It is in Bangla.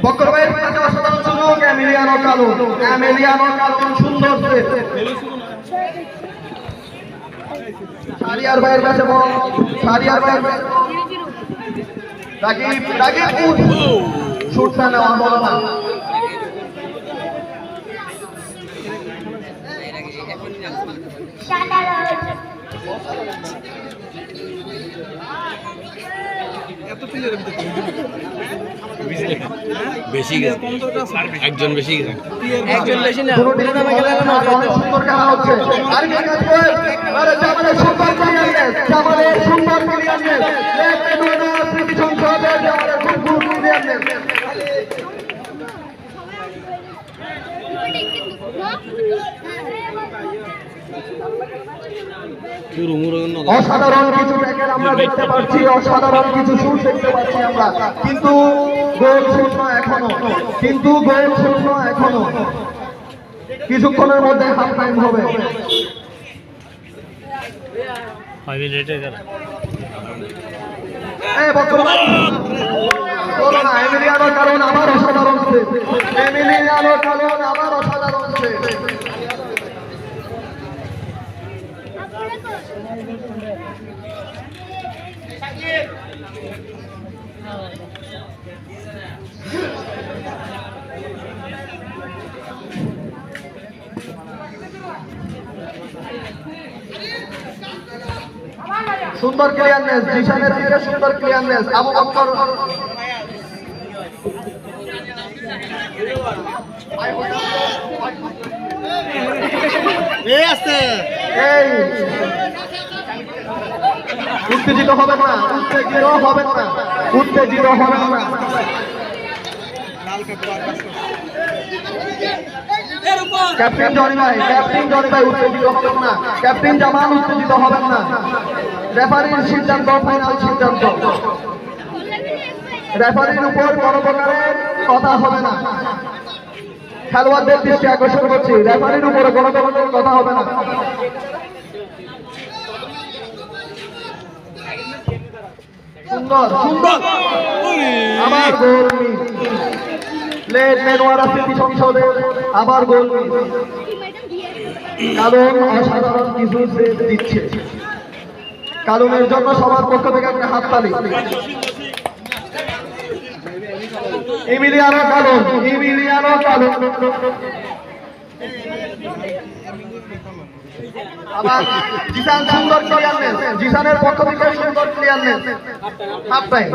বক্কর ভাইয়ের কাছে অসাধারণ সুযোগ। এমিলিয়ানো কালুন সুন্দর সারিয়ার ভাইয়ের কাছে বল। সারিয়ার ভাইয়ের রাকিব শুটটা নেওয়া বল না। বেশি একজন বেশি না সুন্দর খেলা হচ্ছে। অসাধারণ কিছু ট্যাকেল আমরা দেখতে পাচ্ছি, অসাধারণ কিছু শুট দেখতে পাচ্ছি আমরা, কিন্তু গোল শূন্য এখনো। কিছুক্ষণের মধ্যে হাফ টাইম হবে। এমিলিয়ানো কালুন আবার অসাধারণ সুন্দর ক্লিয়ারনেস, জিশানের দিকে সুন্দর ক্লিয়ারনেস। আবু বকর উত্তেজিত হবেন না। ক্যাপ্টেন জনি ভাই উত্তেজিত হবেন না। ক্যাপ্টেন জামান উত্তেজিত হবেন না। রেফারির সিদ্ধান্ত ফাইনাল সিদ্ধান্ত। রেফারির উপর কোনো প্রকারের কথা হবে না। খেলোয়াড়দের দৃষ্টি আকর্ষণ করছি, রেফারির উপরে কোনো ধরনের কথা হবে না। সুন্দর আবার গোল লেট মেনওয়ারা স্মৃতি সংসদে আবার গোল। কালুন অসাধারণ কিছু সেভ দিচ্ছে। কালুনের জন্য সবার পক্ষ থেকে একটা হাততালি। এমিলিয়ানো কালুন আবার জিসান সুন্দর ক্লিয়ারনেস। জিসানের পক্ষ থেকে সুন্দর ক্লিয়ারনেস। Half time.